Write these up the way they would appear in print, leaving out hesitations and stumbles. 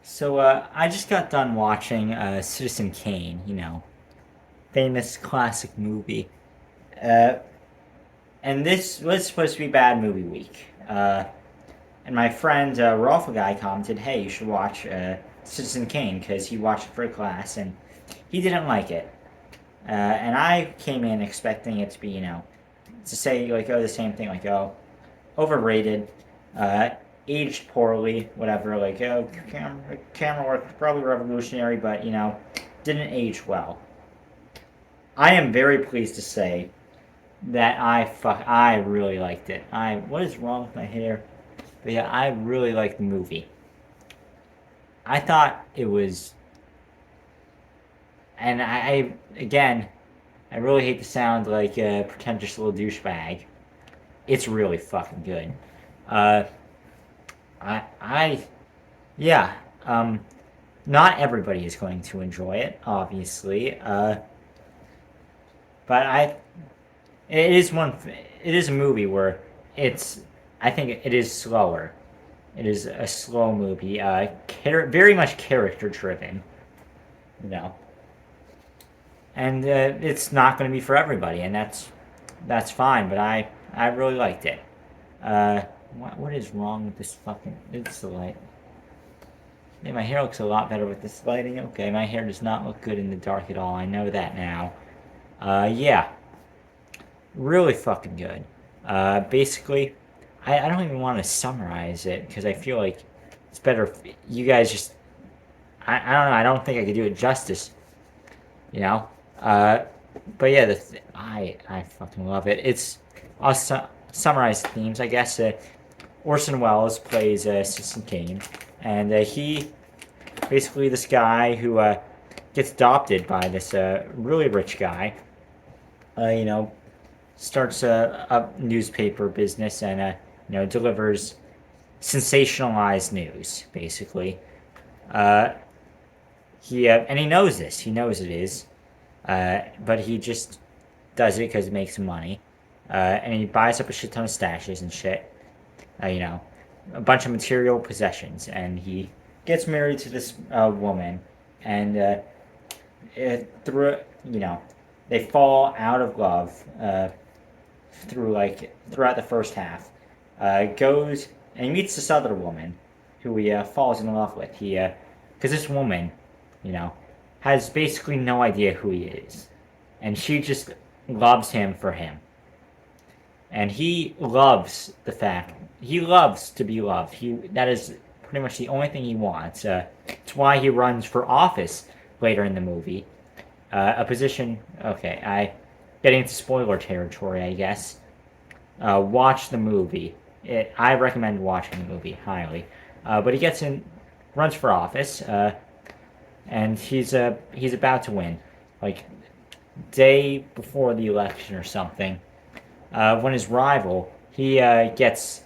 I just got done watching Citizen Kane, famous classic movie. Uh, and this was supposed to be Bad Movie Week. And my friend Rolf guy commented, hey, you should watch Citizen Kane because he watched it for a class and he didn't like it. And I came in expecting it to be, to say, like, oh, the same thing, like, oh, overrated, uh, aged poorly, whatever. Like, oh, camera work probably revolutionary, but didn't age well. I am very pleased to say that I really liked it. What is wrong with my hair? But yeah, I really liked the movie. I thought it was, and again, I really hate to sound like a pretentious little douchebag. It's really fucking good. Uh, I yeah. Um, Not everybody is going to enjoy it, obviously. But it is it is a movie where it's, I think it is slower. It is a slow movie, very much character driven, you know, and it's not going to be for everybody, and that's fine. But I really liked it. Uh, what is wrong with this fucking? It's the light. Yeah, my hair looks a lot better with this lighting. Okay, my hair does not look good in the dark at all. I know that now. Yeah, really fucking good. Basically, I don't even want to summarize it because I feel like it's better if you guys just. I don't know. I don't think I could do it justice. You know. Uh, but yeah, I fucking love it. I'll summarize the themes. I guess Orson Welles plays Citizen Kane, and he basically this guy who gets adopted by this really rich guy. You know, starts a newspaper business and delivers sensationalized news basically. Uh, he knows this. He knows it is, but he just does it because it makes him money. And he buys up a shit ton of stashes and shit. You know, a bunch of material possessions, and he gets married to this woman, and through they fall out of love throughout the first half. Goes and he meets this other woman who he falls in love with. Because this woman, you know, has basically no idea who he is, and she just loves him for him, and he loves to be loved. That is pretty much the only thing he wants. It's why he runs for office later in the movie. A position. Okay, getting into spoiler territory, I guess. Watch the movie. I recommend watching the movie highly. But he runs for office, and he's about to win, like day before the election or something. When his rival, he gets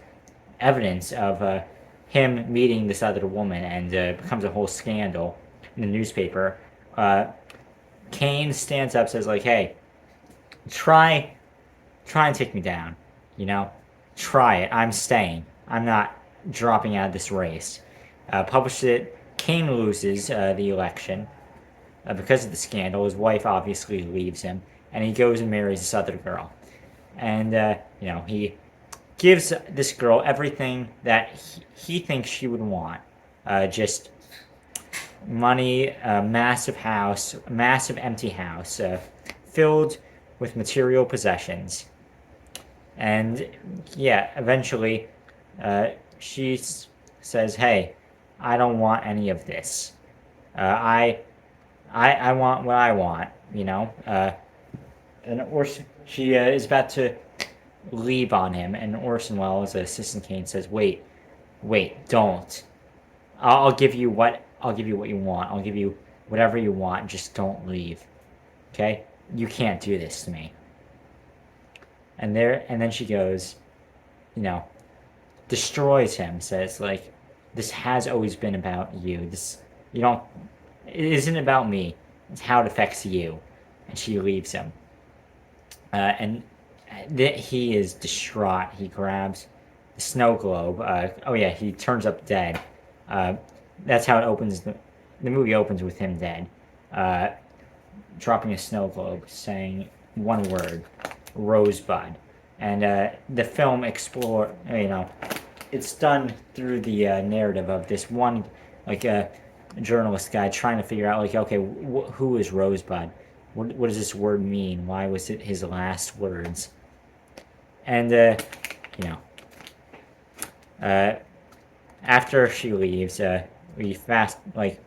evidence of him meeting this other woman, and becomes a whole scandal in the newspaper. Uh, Kane stands up, says like, "Hey, try, try and take me down. You know, try it. I'm staying. I'm not dropping out of this race." Published it. Kane loses the election because of the scandal. His wife obviously leaves him, and he goes and marries this other girl. And he gives this girl everything that he thinks she would want. Just money, a massive house, a massive empty house, filled with material possessions. And yeah, eventually, she says, "Hey, I don't want any of this. I want what I want." And she is about to leave on him, and Orson Welles, Assistant Kane, says, "Wait, don't. I'll give you what you want. I'll give you whatever you want. Just don't leave, okay? You can't do this to me." And then she goes, you know, destroys him. Says like, "This has always been about you. You don't. It isn't about me. It's how it affects you." And she leaves him. And he is distraught. He grabs the snow globe. Oh yeah, he turns up dead. Uh, that's how it opens. The movie opens with him dead, uh, dropping a snow globe, saying one word, Rosebud, and the film explore. It's done through the narrative of this one, like a journalist guy trying to figure out, like, okay, who is Rosebud? What does this word mean? Why was it his last words? And you know, uh, after she leaves, we fast like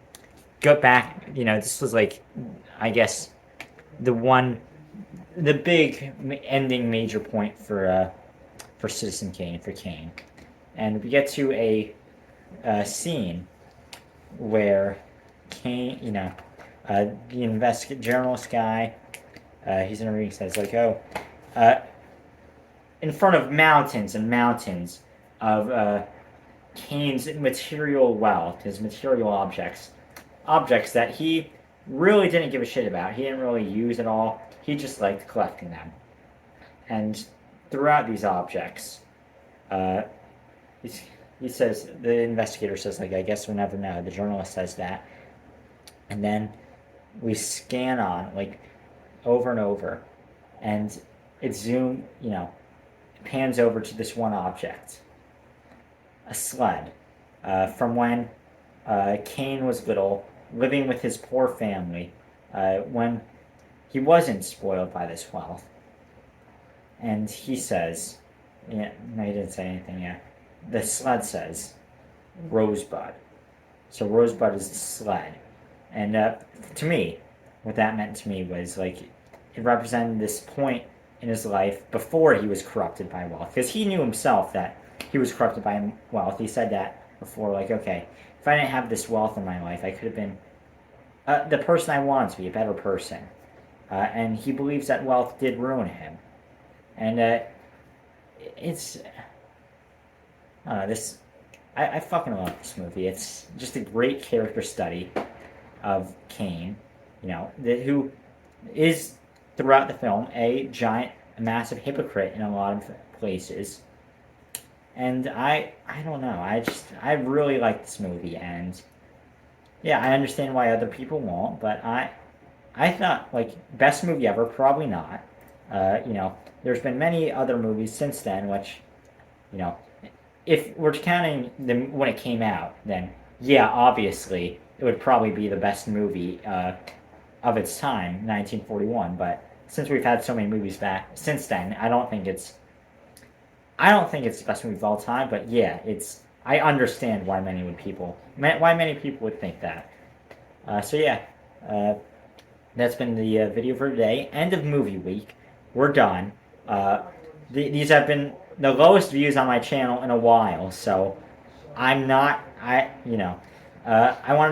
go back. This was like, I guess, the one, the big ending major point for Citizen Kane, for Kane, and we get to a scene where Kane, the journalist guy, he's interviewing, says like, oh, uh, in front of mountains and mountains of Kane's material wealth, his material objects that he really didn't give a shit about. He didn't really use at all. He just liked collecting them. And throughout these objects, uh, he says, the investigator says, like, I guess we'll never know. The journalist says that. And then we scan on, like, over and over. And it pans over to this one object. A sled. From when Kane was little, living with his poor family, when he wasn't spoiled by this wealth. And he says, no, he didn't say anything yet. The sled says, Rosebud. So Rosebud is the sled. And to me, what that meant to me was, like, it represented this point in his life before he was corrupted by wealth. Because he knew himself that he was corrupted by wealth. He said that before, like, okay, if I didn't have this wealth in my life, I could have been the person I wanted to be, a better person. And he believes that wealth did ruin him. And it's... I fucking love this movie. It's just a great character study of Kane, who is, throughout the film, a massive hypocrite in a lot of places. And I don't know. I really like this movie, and yeah, I understand why other people won't, but I thought, like, best movie ever, probably not. There's been many other movies since then, which, if we're counting them when it came out, then yeah, obviously it would probably be the best movie of its time, 1941. But since we've had so many movies back since then, I don't think it's the best movie of all time. But yeah, I understand why many people would think that. So yeah, that's been the video for today. End of movie week. We're done. These have been the lowest views on my channel in a while, so I want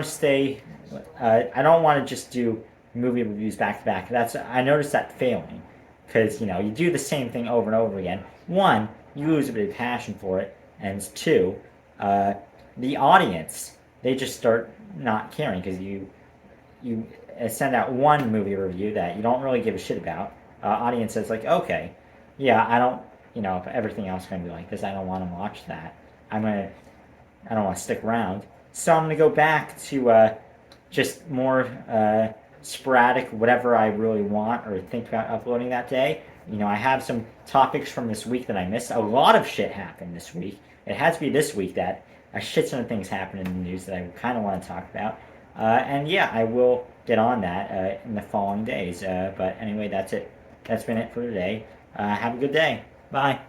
to stay. I don't want to just do movie reviews back to back. I noticed that failing, because you do the same thing over and over again. One, you lose a bit of passion for it, and two, the audience, they just start not caring, because you send out one movie review that you don't really give a shit about. Audience says, like, okay, yeah, I don't. If everything else is going to be like this, I don't want to watch that. I don't want to stick around. So I'm going to go back to just more sporadic, whatever I really want or think about uploading that day. I have some topics from this week that I missed. A lot of shit happened this week. It had to be this week that a shit ton of things happened in the news that I kind of want to talk about. And yeah, I will get on that in the following days. But anyway, that's it. That's been it for today. Have a good day. Bye.